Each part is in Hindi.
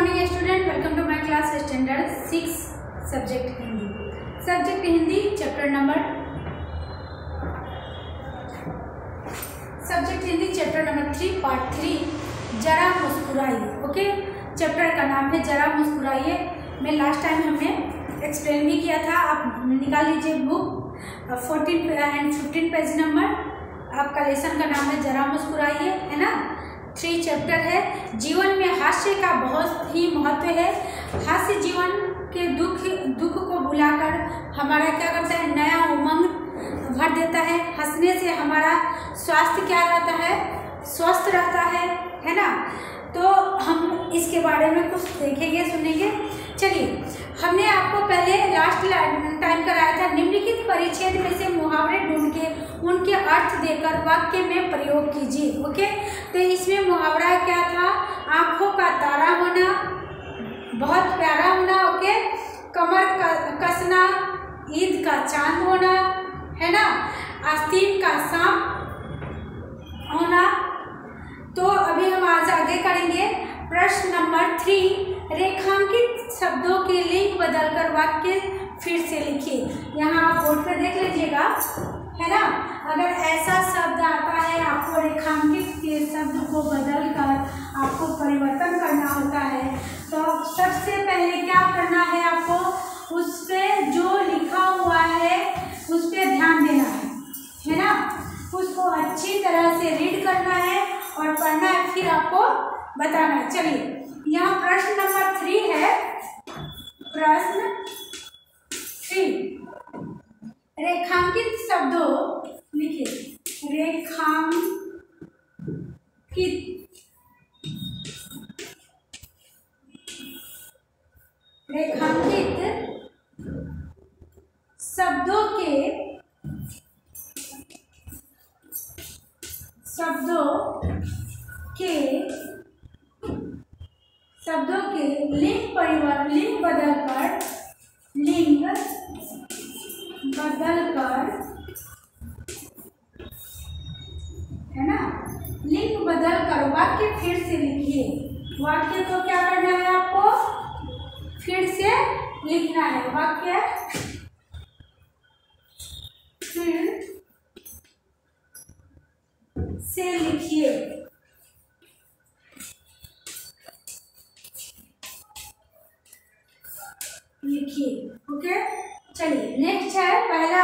Morning student, welcome to my class standard 6 subject Hindi chapter number 3 part 3 जरा मुस्कुराइए। ओके, चैप्टर का नाम है जरा मुस्कुराइए। मैं लास्ट टाइम हमने एक्सप्लेन भी किया था। आप निकाल लीजिए बुक 14 एंड 15 पेज नंबर। आपका लेसन का नाम है जरा मुस्कुराइए, है ना। 3 चैप्टर है। जीवन में हास्य का बहुत ही महत्व है। हास्य जीवन के दुख को भुलाकर हमारा क्या करता है, नया उमंग भर देता है। हंसने से हमारा स्वास्थ्य क्या रहता है, स्वस्थ रहता है ना। तो हम इसके बारे में कुछ देखेंगे, सुनेंगे। चलिए, हमने आपको पहले लास्ट टाइम कराया था निम्नलिखित परिच्छेद में से मुहावरे ढूंढ के उनके अर्थ देकर वाक्य में प्रयोग कीजिए। ओके, तो इसमें मुहावरा क्या था, आंखों का तारा होना, बहुत प्यारा होना। ओके, कमर कसना, ईद का चांद होना, है ना, आस्तीन का सांप होना। तो अभी हम आज आगे करेंगे। प्रश्न नंबर 3, रेखांकित शब्दों के लिंग बदलकर वाक्य फिर से लिखिए। यहाँ आप बोर्ड पर देख लीजिएगा, है ना। अगर ऐसा शब्द आता है, आपको रेखांकित के शब्द को बदलकर आपको परिवर्तन करना होता है, तो सबसे पहले क्या करना है, आपको उस पर जो लिखा हुआ है उस पर ध्यान देना है ना। उसको अच्छी तरह से रीड करना है और पढ़ना है, फिर आपको बताना है। चलिए, यहाँ प्रश्न नंबर 3 है। प्रश्न 3, रेखांकित शब्दों लिखिए। रेखांकित शब्दों के लिंग बदलकर है ना, लिंग बदलकर वाक्य फिर से लिखिए। वाक्य को क्या करना है, आपको फिर से लिखना है। वाक्य फिर से लिखिए। ओके, चलिए नेक्स्ट है। पहला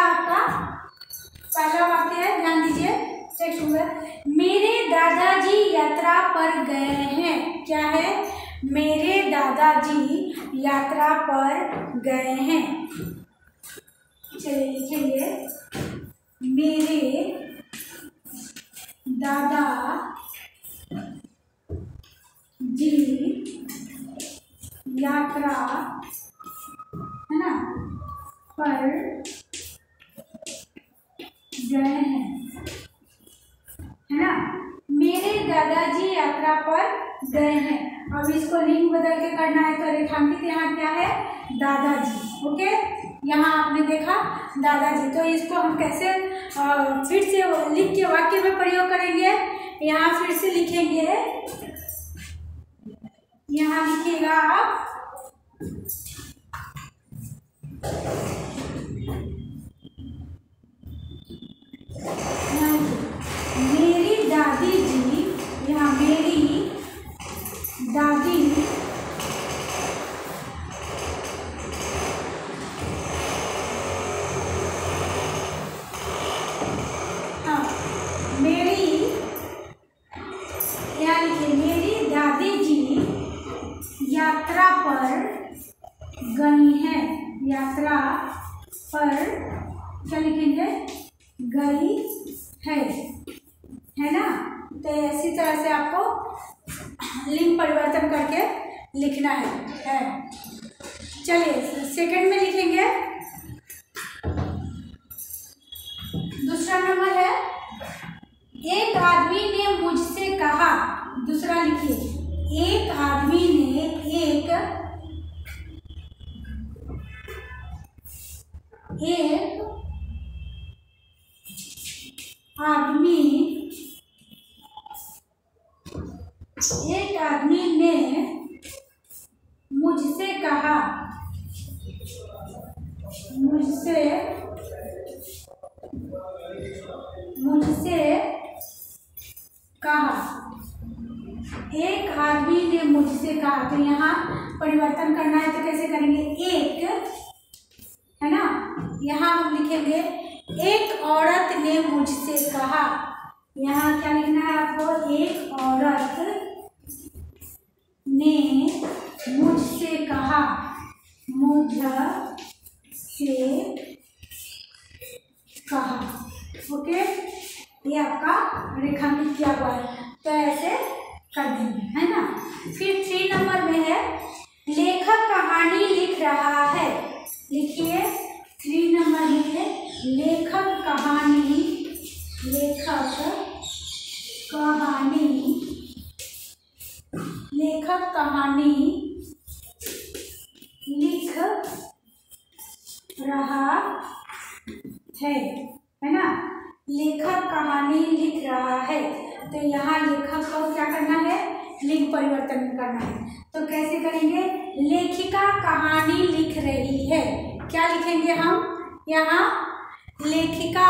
वाक्य है, ध्यान दीजिए। टेक्स्ट होगा, मेरे दादाजी यात्रा पर गए हैं। क्या है, मेरे दादाजी यात्रा पर गए हैं। चलिए लिखेंगे, मेरे दादाजी यात्रा, है ना, पर गए हैं, है ना। मेरे दादाजी यात्रा पर गए हैं। अब इसको लिंग बदल के करना है, तो रेखांकित यहाँ क्या है, दादाजी। ओके, यहाँ आपने देखा दादाजी, तो इसको हम कैसे फिर से लिख के वाक्य में प्रयोग करेंगे। यहाँ फिर से लिखेंगे, यहाँ लिखिएगा आप, मेरी दादी जी, यहाँ मेरी दादी यहाँ लिखिए, मेरी दादी जी यात्रा पर गई हैं। यात्रा पर क्या लिखेंगे, गई है ना। तो इसी तरह से आपको लिंग परिवर्तन करके लिखना है। चलिए सेकंड में लिखेंगे। दूसरा नंबर है, एक आदमी ने मुझसे कहा। दूसरा लिखिए, एक आदमी ने कहा, एक आदमी ने मुझसे कहा। तो यहाँ परिवर्तन करना है तो कैसे करेंगे, एक है ना, यहाँ हम लिखेंगे एक औरत ने मुझसे कहा। यहाँ क्या लिखना है आपको, एक औरत ने मुझसे कहा, मुझसे कहा। ओके, ये आपका रेखांकित किया हुआ है, तो ऐसे कर देंगे, है ना। फिर 3 नंबर में है लेखक कहानी लिख रहा है। लिखिए 3 नंबर में है लेखक कहानी लिख रहा है ना। लेखक कहानी लिख रहा है, तो यहाँ लेखक को क्या करना है, लिंग परिवर्तन करना है। तो कैसे करेंगे, लेखिका कहानी लिख रही है। क्या लिखेंगे हम, यहाँ लेखिका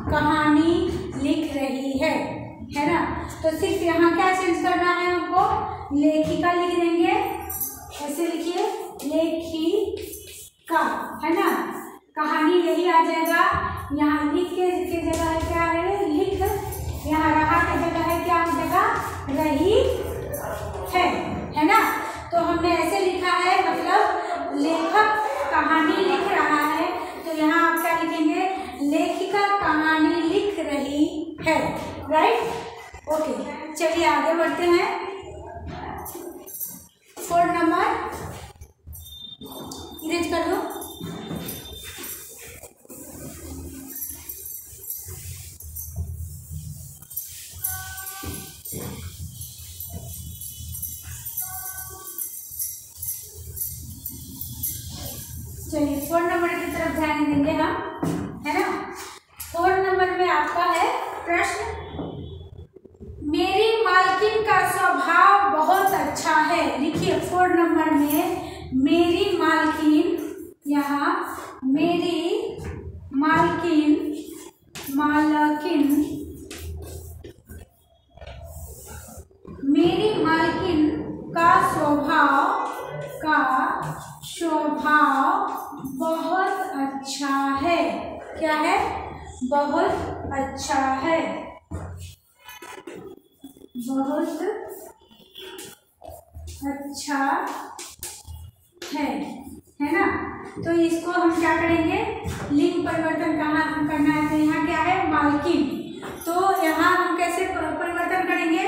कहानी लिख रही है ना। तो सिर्फ यहाँ क्या चेंज करना है हमको, लेखिका लिख देंगे, ऐसे लिखिए लेखिका, है ना। कहानी यही आ जाएगा, यहाँ लिख के जगह है क्या है, लिख, यहाँ रहा के जगह है क्या, जगह रही है ना। तो हमने ऐसे लिखा है, मतलब लेखक कहानी लिख रहा है, तो यहाँ आप क्या लिखेंगे, लेखिका कहानी लिख रही है, राइट। ओके, चलिए आगे बढ़ते हैं। 4 नंबर इरेज कर दो। चलिए 4 नंबर की तरफ ध्यान देंगे हम, है ना। 4 नंबर में आपका है प्रश्न, मेरी मालकिन का स्वभाव बहुत अच्छा है। लिखिए 4 नंबर में मेरी मालकिन, यहाँ मेरी मालकिन मेरी मालकिन का स्वभाव बहुत अच्छा है। क्या है, बहुत अच्छा है, बहुत अच्छा है ना। तो इसको हम क्या करेंगे, लिंग परिवर्तन कहाँ करना है, तो यहाँ क्या है, मालकिन। तो यहाँ हम कैसे परिवर्तन करेंगे,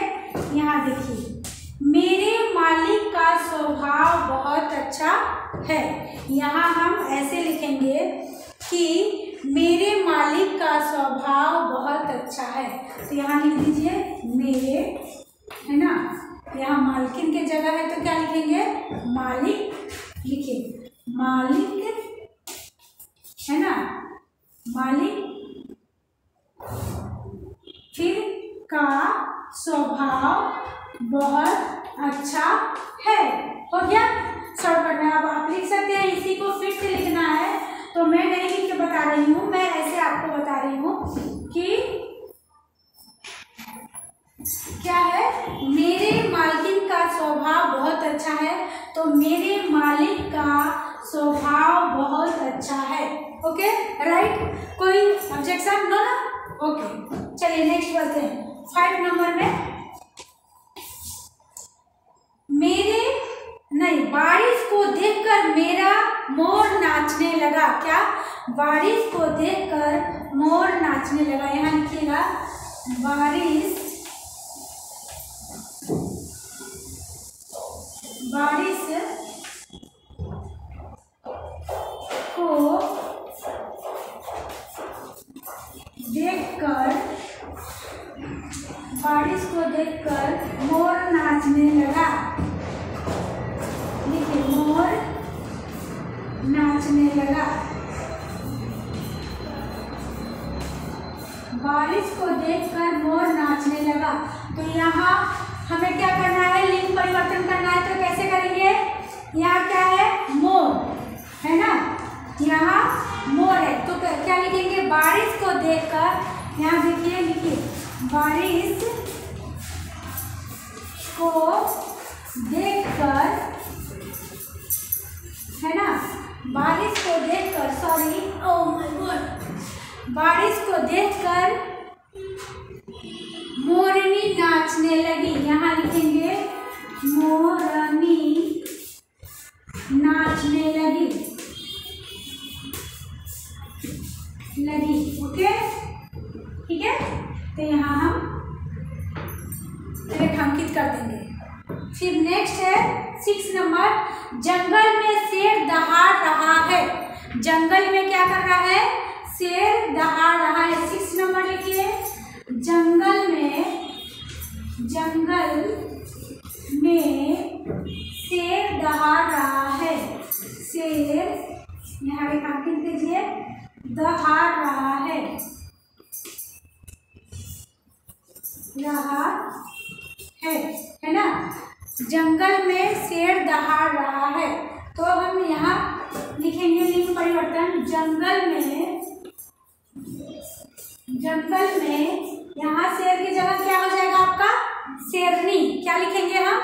यहाँ देखिए मेरे मालिक का स्वभाव बहुत अच्छा है। यहाँ हम ऐसे लिखेंगे कि मेरे मालिक का स्वभाव बहुत अच्छा है। तो यहाँ लिख दीजिए मेरे, है ना। यहाँ मालकिन के जगह है तो क्या लिखेंगे, मालिक। लिखिए मालिक, है ना, मालिक, फिर का स्वभाव बहुत अच्छा है। हो गया, शॉर्टकट में। अब आप लिख सकते हैं, इसी को फिर से लिखना है तो मैं नहीं लिख के बता रही हूँ, मैं ऐसे आपको बता रही हूँ कि क्या है, मेरे मालकिन का स्वभाव बहुत अच्छा है, तो मेरे मालिक का स्वभाव बहुत अच्छा है। Okay, right. कोई ऑब्जेक्शन, नो ना। ओके, चलिए नेक्स्ट बढ़ते हैं। 5 नंबर में बारिश को देखकर मेरा मोर नाचने लगा। क्या, बारिश को देखकर मोर नाचने लगा। यहाँ लिखिएगा बारिश को देखकर मोर नाचने लगा। देखिए मोर नाचने लगा। बारिश को देखकर मोर नाचने लगा। तो यहाँ हमें क्या करना है, लिंग परिवर्तन करना है। तो कैसे करेंगे, यहाँ क्या है, मोर है ना, यहाँ मोर है, तो क्या लिखेंगे, बारिश को देखकर। यहाँ देखिए, लिखिए बारिश को देखकर, है ना, बारिश को देखकर, सॉरी, ओह माय गॉड, बारिश को देखकर मोरनी नाचने लगी। यहाँ लिखेंगे मोरनी नाचने लगी, ओके, ठीक है। तो यहाँ हम रेखांकित कर देंगे। फिर नेक्स्ट है 6 नंबर, जंगल में शेर दहाड़ रहा है। जंगल में क्या कर रहा है? शेर दहाड़ रहा है। 6 नंबर लिखिए, जंगल में शेर दहाड़ रहा है। शेर यहाँ रेखांकित कीजिए, दहाड़ रहा है, है ना। जंगल में शेर दहाड़ रहा है, तो हम यहाँ लिखेंगे लिंग परिवर्तन, जंगल में यहाँ शेर की जगह क्या हो जाएगा आपका? शेरनी। क्या लिखेंगे हम?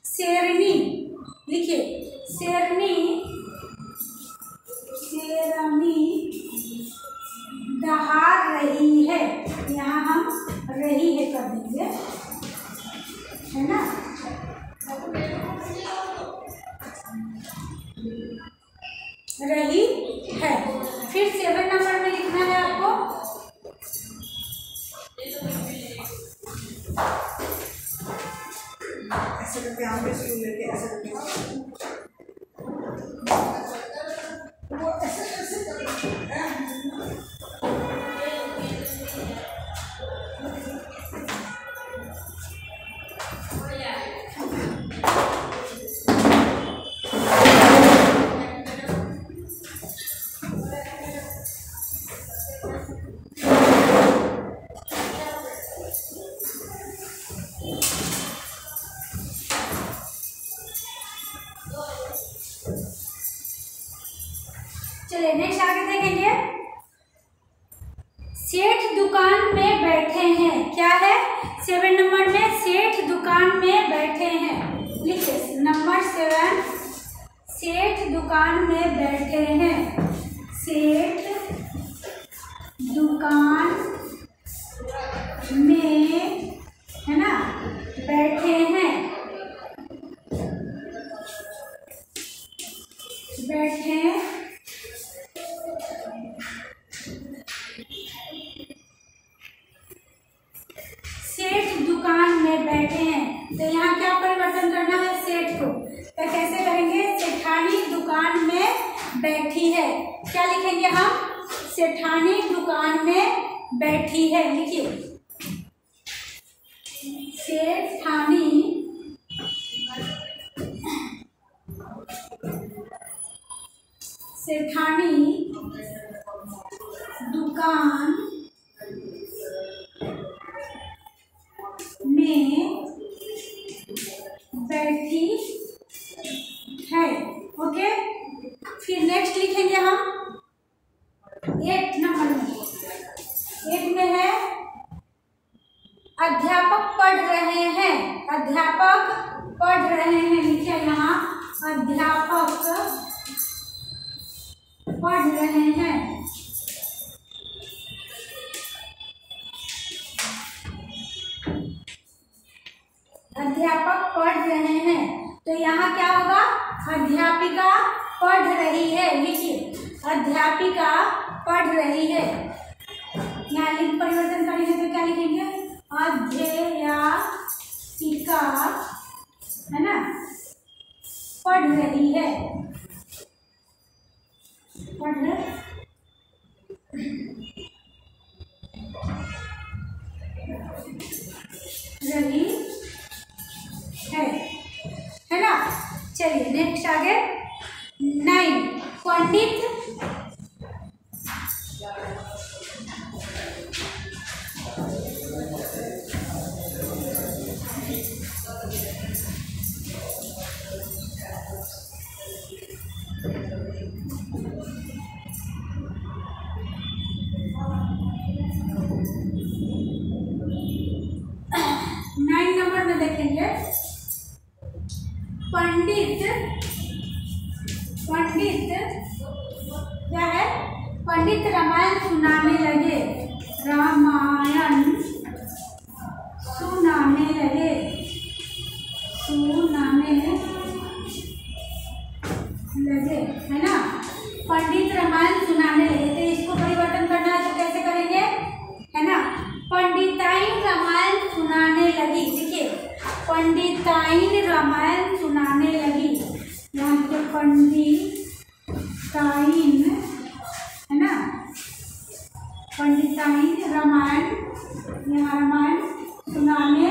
शेरनी। लिखिए शेरनी दहाड़ रही है। यहाँ हम रही है कर देंगे, है ना। रही है। फिर 7 नंबर में लिखना है आपको, ऐसे करके आम पे स्कूल लेके ऐसे करके वो ऐसे चलिए नेक्स्ट आगे देखेंगे। सेठ दुकान में बैठे हैं। क्या है? 7 नंबर में सेठ दुकान में बैठे हैं। लिखिए नंबर 7, सेठ दुकान में बैठे हैं। सेठ दुकान में, है ना, बैठे हैं, सेठ दुकान में बैठे हैं। तो यहाँ क्या परिवर्तन करना है? सेठ को। तो कैसे करेंगे? सेठानी दुकान में बैठी है। क्या लिखेंगे हम? सेठानी दुकान में बैठी है। लिखिए सेठानी दुकान में बैठी है। ओके, फिर नेक्स्ट लिखेंगे हम 8 नंबर में। 8 में है अध्यापक पढ़ रहे हैं। अध्यापक पढ़ रहे हैं। लिखिए यहाँ अध्यापक पढ़ रहे हैं। अध्यापक पढ़ रहे हैं। तो यहाँ क्या होगा? अध्यापिका पढ़ रही है। लिखिए अध्यापिका पढ़ रही है। यहाँ लिंग परिवर्तन करेंगे तो क्या लिखेंगे? अध्यापिका, है ना, पढ़ रही है। पढ़ रही है ना। चलिए नेक्स्ट आगे 9, पंडित देखेंगे पंडित क्या है, पंडित रामायण सुनाने लगे, रामायण सुनाने लगे, है ना। पंडित रामायण सुनाने लगे, तो इसको परिवर्तन करना है तो कैसे करेंगे, है ना। पंडिताइन रामायण सुनाने लगी, देखिए पंडिताइन रामायण सुनाने लगी, यहाँ पे पंडिताइन है ना, पंडिताइन रामायण, यहाँ रामायण सुनाने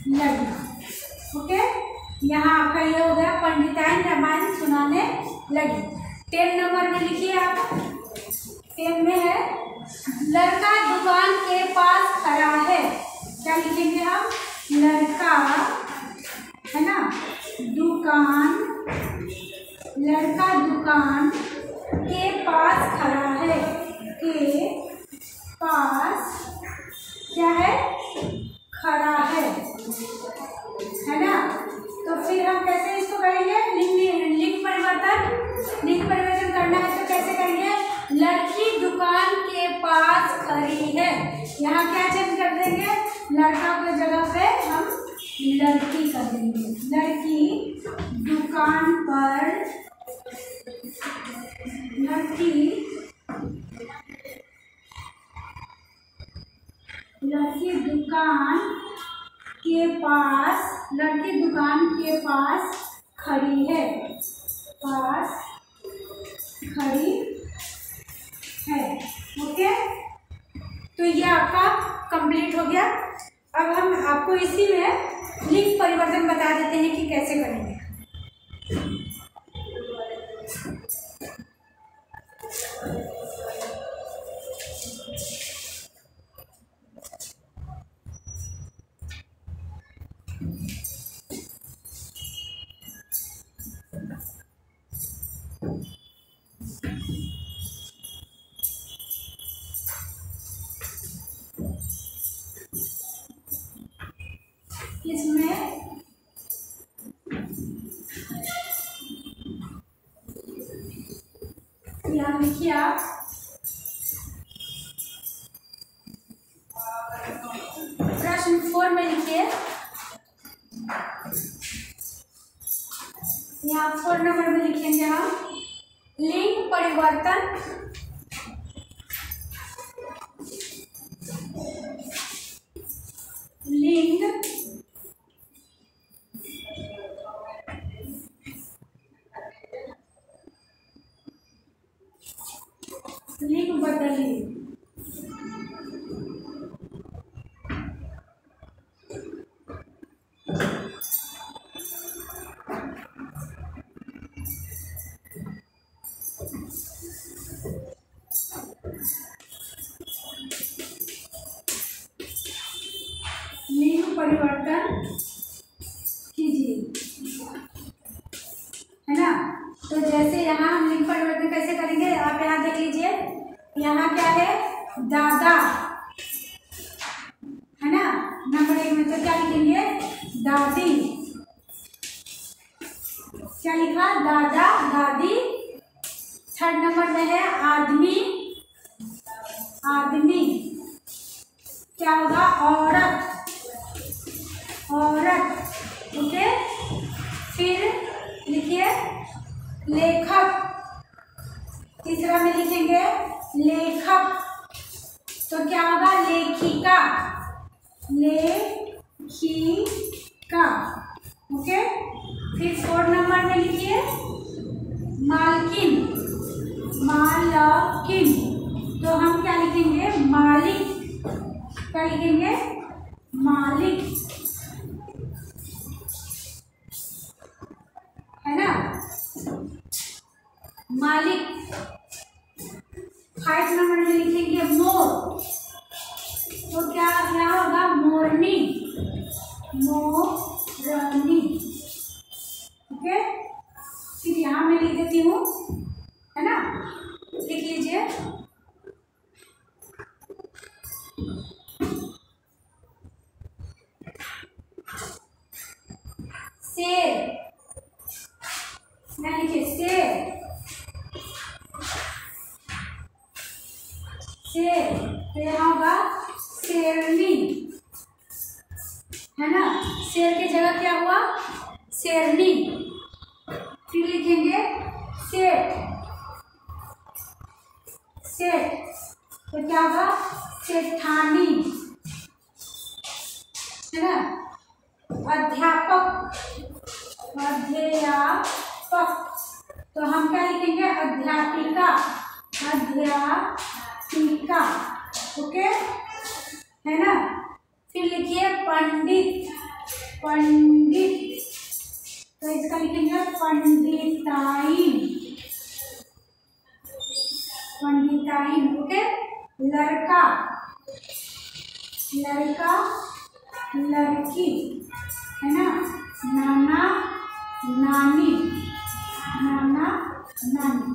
लगी। ओके, यहाँ आपका ये हो गया पंडिताइन रामायण सुनाने लगी। 10 नंबर में लिखिए आप, 10 में है लड़का दुकान के पास खड़ा है, क्या लिखेंगे हम, लड़का है ना दुकान, लड़का दुकान के पास खड़ा है, के पास क्या है, खड़ा है ना। तो फिर हम कैसे इसको करेंगे, लिंग परिवर्तन करना है तो कैसे करेंगे, लड़की दुकान के पास खड़ी है, यहाँ क्या चेंज कर देंगे, लड़का की जगह पे हम लड़की कर देंगे, लड़की दुकान पर, लड़की दुकान के पास खड़ी है, ओके। तो ये आपका कंप्लीट हो गया। अब हम आपको इसी में लिंग परिवर्तन बता देते हैं कि कैसे करेंगे। इसमें यहाँ लिखिए आप, प्रश्न 4 में लिखिए, यहाँ 4 नंबर में लिखेंगे हम लिंग परिवर्तन लिंग बदली, लिंग परिवर्तन कीजिए, है ना। तो जैसे यहाँ हम लिंग परिवर्तन कैसे करेंगे, आप यहाँ देख लीजिए, यहाँ क्या है, दादा है ना, नंबर 1 में तो क्या लिखेंगे, दादी, क्या लिखा, दादा दादी। 3rd नंबर में है आदमी, क्या होगा, औरत, ओके। फिर लिखिए लेखक, तीसरा में लिखेंगे लेखक, तो क्या होगा, लेखिका, ओके। फिर 4 नंबर में लिखिए मालकिन, तो हम क्या लिखेंगे, मालिक, क्या लिखेंगे, मालिक, है ना, मालिक। 5 नंबर में लिखेंगे मोर, तो क्या होगा, मोरनी, ओके। फिर यहाँ मैं लिख देती हूँ, है ना, लिख लीजिए शेर, है ना। शेर की जगह क्या हुआ, शेरनी। फिर लिखेंगे सेठ, सेठ तो क्या होगा, सेठानी, है ना। अध्यापक, अध्यापक तो हम क्या लिखेंगे, अध्यापिका, अध्यापिका, ओके, है ना। फिर लिखिए पंडित, पंडित तो इसका लिखेंगे पंडिताइन, पंडिताइन, ओके। लड़का, लड़का, लड़की, है ना। नाना, नानी, नाना, नानी।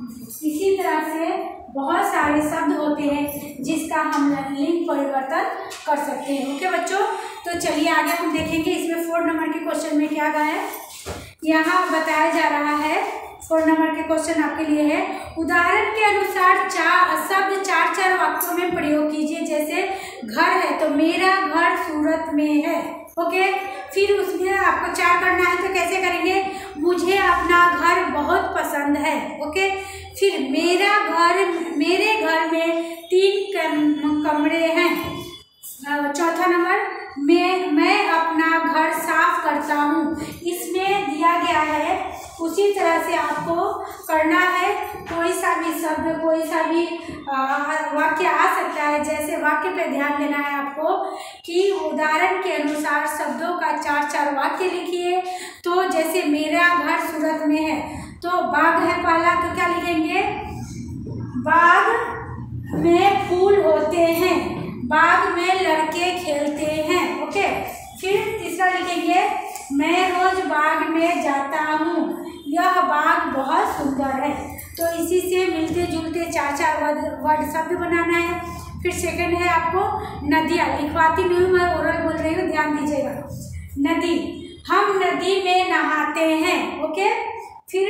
इसी तरह से बहुत सारे शब्द होते हैं जिसका हम लिंग परिवर्तन कर सकते हैं, ओके बच्चों। तो चलिए आगे हम देखेंगे इसमें 4 नंबर के क्वेश्चन में क्या गया है। यहाँ बताया जा रहा है 4 नंबर के क्वेश्चन आपके लिए है, उदाहरण के अनुसार शब्द 4 वाक्यों में प्रयोग कीजिए। जैसे घर है तो मेरा घर सूरत में है, ओके। फिर उसमें आपको 4 करना है तो कैसे करेंगे, मुझे अपना घर बहुत पसंद है, ओके। फिर मेरा घर, मेरे घर में 3 कमरे हैं। चौथा नंबर, मैं अपना घर साफ करता हूँ। इसमें दिया गया है उसी तरह से आपको करना है। कोई सा भी शब्द, कोई सा भी वाक्य आ सकता है। जैसे वाक्य पे ध्यान देना है आपको कि उदाहरण के अनुसार शब्दों का 4 वाक्य लिखिए। तो जैसे मेरा घर सूरत में है तो बाग है पहला, तो क्या लिखेंगे, बाग में फूल होते हैं, बाग में लड़के खेलते हैं, ओके। फिर तीसरा लिखेंगे, मैं रोज बाग में जाता हूँ, यह बाग बहुत सुंदर है। तो इसी से मिलते जुलते 4 वर्ड शब्द बनाना है। फिर सेकंड है आपको नदियाँ, लिखवाती नहीं हूँ मैं, ओरल बोल रही हूँ, ध्यान दीजिएगा। नदी, हम नदी में नहाते हैं, ओके। फिर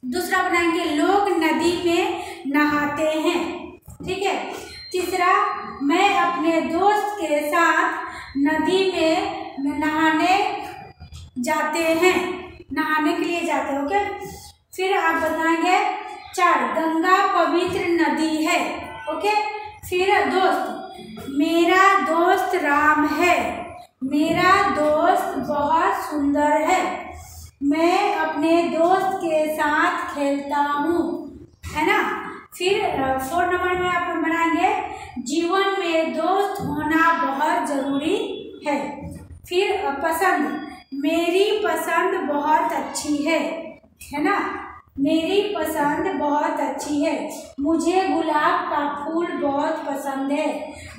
दूसरा बनाएंगे, लोग नदी में नहाते हैं, ठीक है। तीसरा, मैं अपने दोस्त के साथ नदी में नहाने जाते हैं, नहाने के लिए जाते हैं, ओके। फिर आप बताएंगे 4, गंगा पवित्र नदी है, ओके। फिर दोस्त, मेरा दोस्त राम है, मेरा दोस्त बहुत सुंदर है, मैं अपने दोस्त के साथ खेलता हूँ, है ना। फिर 4 नंबर में आप बनाएंगे, जीवन में दोस्त होना बहुत जरूरी है। फिर पसंद, मेरी पसंद बहुत अच्छी है ना, मेरी पसंद बहुत अच्छी है, मुझे गुलाब का फूल बहुत पसंद है,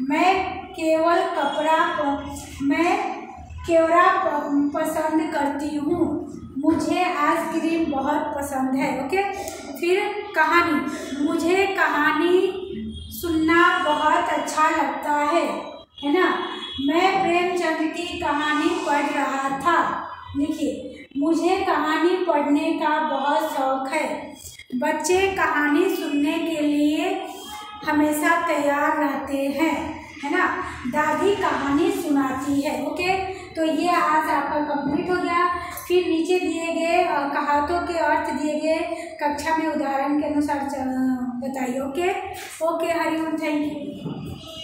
मैं केवड़ा पसंद करती हूँ, मुझे आइसक्रीम बहुत पसंद है, ओके। फिर कहानी, मुझे कहानी सुनना बहुत अच्छा लगता है ना, मैं प्रेमचंद की कहानी पढ़ रहा था, लिखिए, मुझे कहानी पढ़ने का बहुत शौक है। बच्चे कहानी सुनने के लिए हमेशा तैयार रहते हैं, है ना। दादी कहानी सुनाती है, ओके। तो ये आज आपका कंप्लीट हो गया। फिर नीचे दिए गए कहावतों के अर्थ दिए गए कक्षा में उदाहरण के अनुसार बताइए, ओके। Hariom, thank you.